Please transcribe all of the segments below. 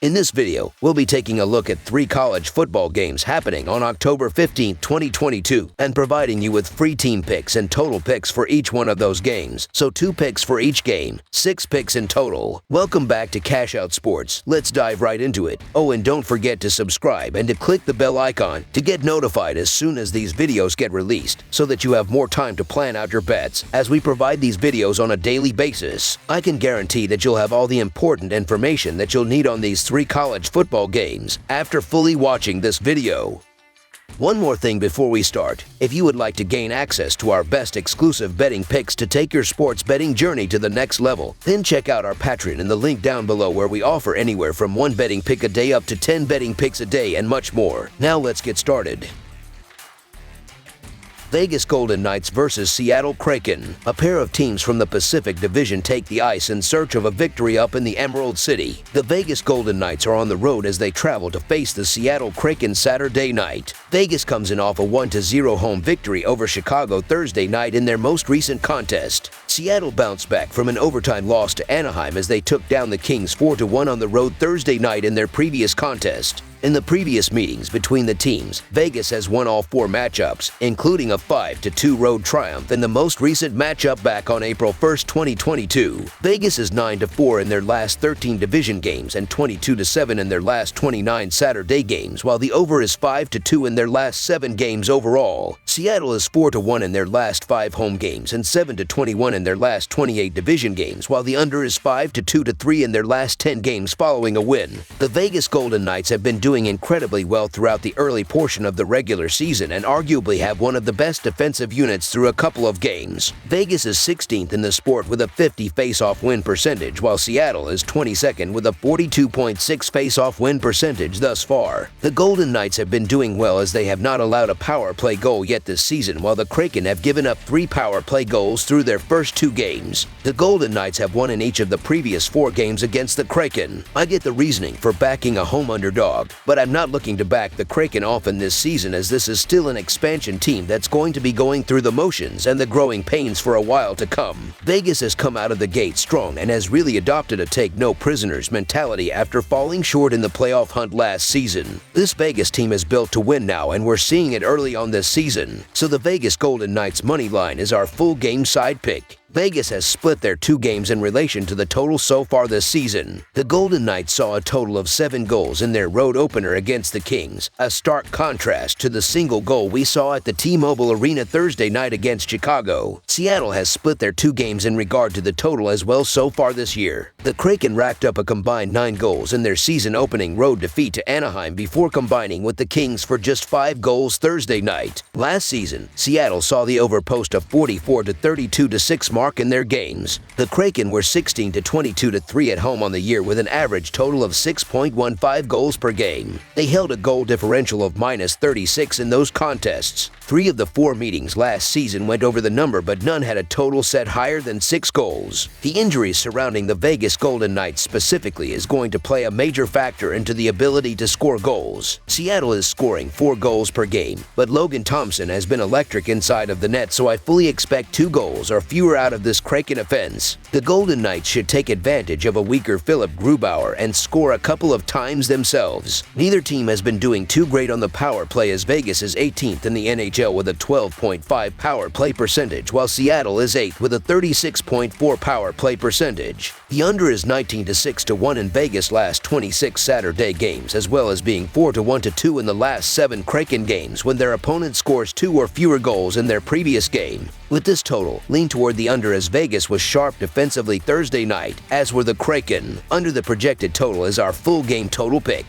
In this video, we'll be taking a look at 3 college football games happening on October 15, 2022, and providing you with free team picks and total picks for each one of those games. So 2 picks for each game, 6 picks in total. Welcome back to Cash Out Sports. Let's dive right into it. Oh, and don't forget to subscribe and to click the bell icon to get notified as soon as these videos get released, so that you have more time to plan out your bets. As we provide these videos on a daily basis, I can guarantee that you'll have all the important information that you'll need on these 3 college football games after fully watching this video. One more thing before we start. If you would like to gain access to our best exclusive betting picks to take your sports betting journey to the next level, then check out our Patreon in the link down below, where we offer anywhere from 1 betting pick a day up to 10 betting picks a day and much more. Now let's get started. Vegas Golden Knights versus Seattle Kraken. A pair of teams from the Pacific Division take the ice in search of a victory up in the Emerald City. The Vegas Golden Knights are on the road as they travel to face the Seattle Kraken Saturday night. Vegas comes in off a 1-0 home victory over Chicago Thursday night in their most recent contest. Seattle bounced back from an overtime loss to Anaheim as they took down the Kings 4-1 on the road Thursday night in their previous contest. In the previous meetings between the teams, Vegas has won all 4 matchups, including a 5-2 road triumph in the most recent matchup back on April 1, 2022. Vegas is 9-4 in their last 13 division games and 22-7 in their last 29 Saturday games, while the over is 5-2 in their last 7 games overall. Seattle is 4-1 in their last 5 home games and 7-21 in their last 28 division games, while the under is 5-2-3 in their last 10 games following a win. The Vegas Golden Knights have been doing incredibly well throughout the early portion of the regular season and arguably have one of the best defensive units through a couple of games. Vegas is 16th in the sport with a 50 face-off win percentage, while Seattle is 22nd with a 42.6 face-off win percentage thus far. The Golden Knights have been doing well as they have not allowed a power play goal yet this season, while the Kraken have given up 3 power play goals through their first 2 games. The Golden Knights have won in each of the previous 4 games against the Kraken. I get the reasoning for backing a home underdog, but I'm not looking to back the Kraken often this season, as this is still an expansion team that's going to be going through the motions and the growing pains for a while to come. Vegas has come out of the gate strong and has really adopted a take-no-prisoners mentality after falling short in the playoff hunt last season. This Vegas team is built to win now, and we're seeing it early on this season. So the Vegas Golden Knights money line is our full game side pick. Vegas has split their 2 games in relation to the total so far this season. The Golden Knights saw a total of 7 goals in their road opener against the Kings, a stark contrast to the single goal we saw at the T-Mobile Arena Thursday night against Chicago. Seattle has split their 2 games in regard to the total as well so far this year. The Kraken racked up a combined 9 goals in their season-opening road defeat to Anaheim before combining with the Kings for just 5 goals Thursday night. Last season, Seattle saw the over post a 44-32-6 mark in their games. The Kraken were 16-22-3 at home on the year with an average total of 6.15 goals per game. They held a goal differential of -36 in those contests. 3 of the 4 meetings last season went over the number, but none had a total set higher than 6 goals. The injuries surrounding the Vegas Golden Knights specifically is going to play a major factor into the ability to score goals. Seattle is scoring 4 goals per game, but Logan Thompson has been electric inside of the net, so I fully expect 2 goals or fewer out of this Kraken offense. The Golden Knights should take advantage of a weaker Philip Grubauer and score a couple of times themselves. Neither team has been doing too great on the power play, as Vegas is 18th in the NHL with a 12.5 power play percentage, while Seattle is 8th with a 36.4 power play percentage. The under is 19-6-1 in Vegas' last 26 Saturday games, as well as being 4-1-2 in the last 7 Kraken games when their opponent scores 2 or fewer goals in their previous game. With this total, lean toward the under, as Vegas was sharp defensively Thursday night, as were the Kraken. Under the projected total is our full game total pick.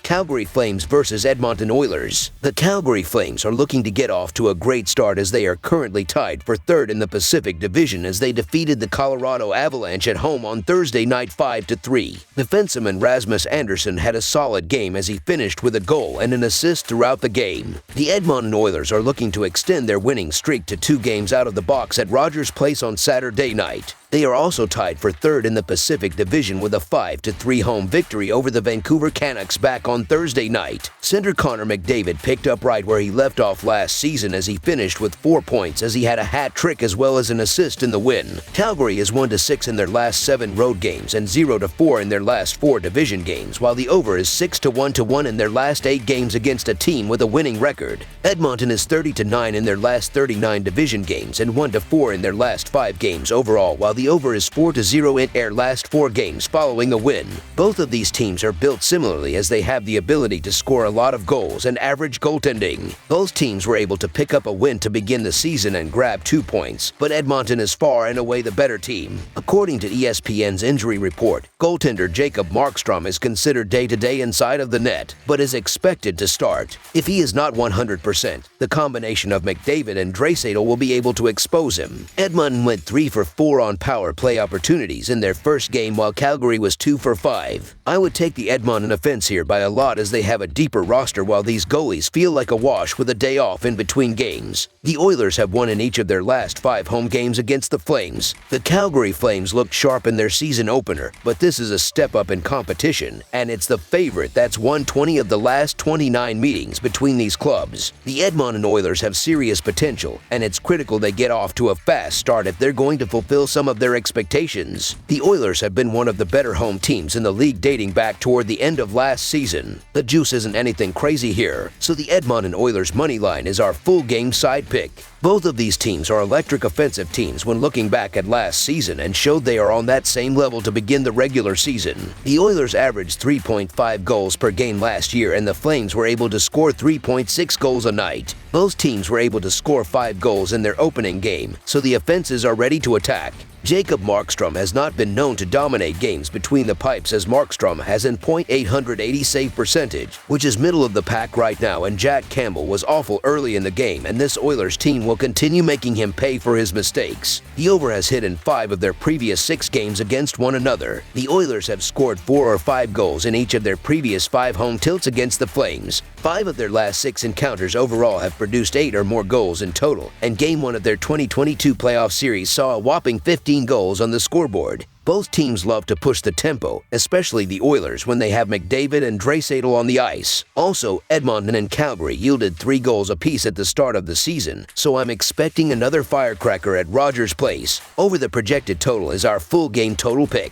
Calgary Flames versus Edmonton Oilers. The Calgary Flames are looking to get off to a great start, as they are currently tied for 3rd in the Pacific Division as they defeated the Colorado Avalanche at home on Thursday night 5-3. Defenseman Rasmus Andersson had a solid game as he finished with a goal and an assist throughout the game. The Edmonton Oilers are looking to extend their winning streak to 2 games out of the box at Rogers Place on Saturday night. They are also tied for third in the Pacific Division with a 5-3 home victory over the Vancouver Canucks back on Thursday night. Center Connor McDavid picked up right where he left off last season as he finished with 4 points as he had a hat trick as well as an assist in the win. Calgary is 1-6 in their last 7 road games and 0-4 in their last 4 division games, while the over is 6-1 in their last 8 games against a team with a winning record. Edmonton is 30-9 in their last 39 division games and 1-4 in their last 5 games overall, while the over is 4-0 in their last 4 games following a win. Both of these teams are built similarly as they have the ability to score a lot of goals and average goaltending. Both teams were able to pick up a win to begin the season and grab 2 points, but Edmonton is far and away the better team. According to ESPN's injury report, goaltender Jacob Markstrom is considered day-to-day inside of the net, but is expected to start. If he is not 100%, the combination of McDavid and Draisaitl will be able to expose him. Edmonton went 3 for 4 on power play opportunities in their first game, while Calgary was 2 for 5. I would take the Edmonton offense here by a lot as they have a deeper roster while these goalies feel like a wash with a day off in between games. The Oilers have won in each of their last 5 home games against the Flames. The Calgary Flames looked sharp in their season opener, but this is a step up in competition, and it's the favorite that's won 20 of the last 29 meetings between these clubs. The Edmonton Oilers have serious potential, and it's critical they get off to a fast start if they're going to fulfill some of their expectations. The Oilers have been one of the better home teams in the league dating back toward the end of last season. The juice isn't anything crazy here, so the Edmonton Oilers money line is our full game side pick. Both of these teams are electric offensive teams when looking back at last season and showed they are on that same level to begin the regular season. The Oilers averaged 3.5 goals per game last year, and the Flames were able to score 3.6 goals a night. Both teams were able to score 5 goals in their opening game, so the offenses are ready to attack. Jacob Markstrom has not been known to dominate games between the pipes, as Markstrom has an .880 save percentage, which is middle of the pack right now, and Jack Campbell was awful early in the game, and this Oilers team will continue making him pay for his mistakes. The over has hit in 5 of their previous 6 games against one another. The Oilers have scored 4 or 5 goals in each of their previous 5 home tilts against the Flames. 5 of their last 6 encounters overall have produced 8 or more goals in total, and Game 1 of their 2022 playoff series saw a whopping 15 goals on the scoreboard. Both teams love to push the tempo, especially the Oilers when they have McDavid and Draisaitl on the ice. Also, Edmonton and Calgary yielded 3 goals apiece at the start of the season, so I'm expecting another firecracker at Rogers Place. Over the projected total is our full game total pick.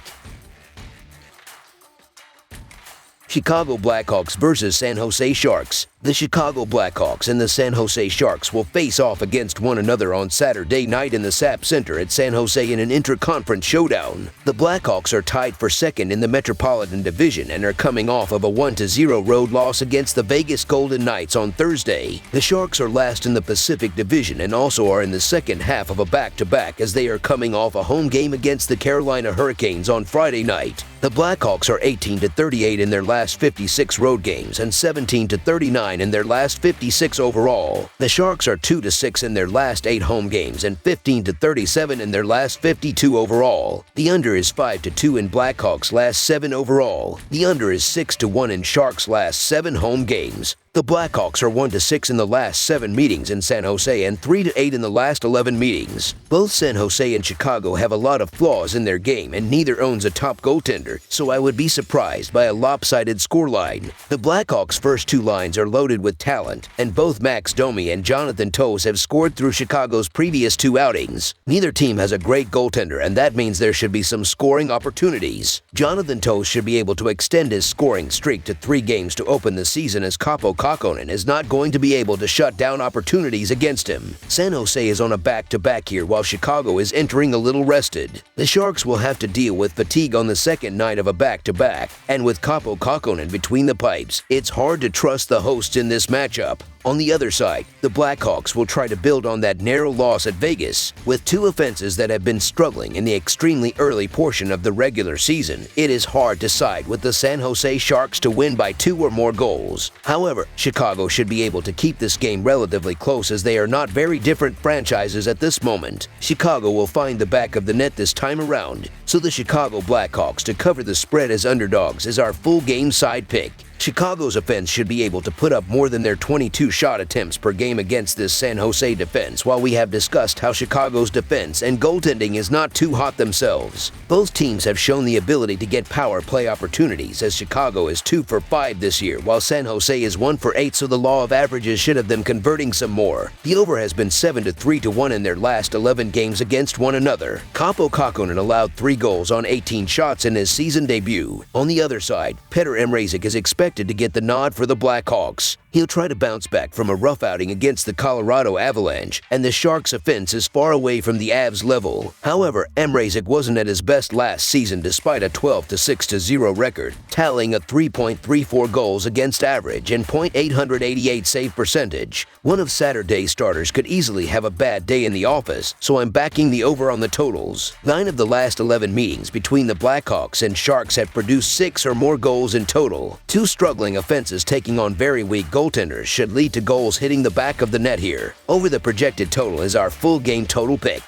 Chicago Blackhawks versus San Jose Sharks. The Chicago Blackhawks and the San Jose Sharks will face off against one another on Saturday night in the SAP Center at San Jose in an interconference showdown. The Blackhawks are tied for second in the Metropolitan Division and are coming off of a 1-0 road loss against the Vegas Golden Knights on Thursday. The Sharks are last in the Pacific Division and also are in the second half of a back-to-back as they are coming off a home game against the Carolina Hurricanes on Friday night. The Blackhawks are 18-38 in their last 56 road games and 17-39 in their last 56 overall. The Sharks are 2-6 in their last 8 home games and 15-37 in their last 52 overall. The under is 5-2 in Blackhawks' last 7 overall. The under is 6-1 in Sharks' last 7 home games. The Blackhawks are 1-6 in the last 7 meetings in San Jose and 3-8 in the last 11 meetings. Both San Jose and Chicago have a lot of flaws in their game, and neither owns a top goaltender, so I would be surprised by a lopsided scoreline. The Blackhawks' first 2 lines are loaded with talent, and both Max Domi and Jonathan Toews have scored through Chicago's previous 2 outings. Neither team has a great goaltender, and that means there should be some scoring opportunities. Jonathan Toews should be able to extend his scoring streak to 3 games to open the season, as Kaapo Kakkonen is not going to be able to shut down opportunities against him. San Jose is on a back-to-back here while Chicago is entering a little rested. The Sharks will have to deal with fatigue on the second night of a back-to-back, and with Kaapo Kakkonen between the pipes, it's hard to trust the hosts in this matchup. On the other side, the Blackhawks will try to build on that narrow loss at Vegas. With 2 offenses that have been struggling in the extremely early portion of the regular season, it is hard to side with the San Jose Sharks to win by 2 or more goals. However, Chicago should be able to keep this game relatively close as they are not very different franchises at this moment. Chicago will find the back of the net this time around. So the Chicago Blackhawks to cover the spread as underdogs is our full game side pick. Chicago's offense should be able to put up more than their 22 shot attempts per game against this San Jose defense, while we have discussed how Chicago's defense and goaltending is not too hot themselves. Both teams have shown the ability to get power play opportunities, as Chicago is 2 for 5 this year, while San Jose is 1 for 8, so the law of averages should have them converting some more. The over has been 7 to 3 to 1 in their last 11 games against one another. Kaapo Kähkönen allowed 3 goals on 18 shots in his season debut. On the other side, Petr Mrazek is expected to get the nod for the Blackhawks. He'll try to bounce back from a rough outing against the Colorado Avalanche, and the Sharks' offense is far away from the Avs' level. However, Mrazek wasn't at his best last season despite a 12-6-0 record, tallying a 3.34 goals against average and .888 save percentage. One of Saturday's starters could easily have a bad day in the office, so I'm backing the over on the totals. 9 of the last 11 meetings between the Blackhawks and Sharks have produced 6 or more goals in total. Two struggling offenses taking on very weak goaltenders should lead to goals hitting the back of the net here. Over the projected total is our full game total pick.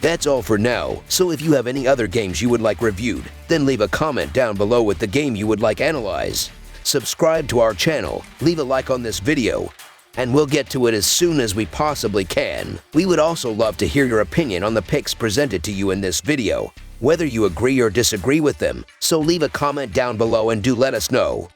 That's all for now, so if you have any other games you would like reviewed, then leave a comment down below with the game you would like analyzed. Subscribe to our channel, leave a like on this video, and we'll get to it as soon as we possibly can. We would also love to hear your opinion on the picks presented to you in this video, whether you agree or disagree with them, so leave a comment down below and do let us know.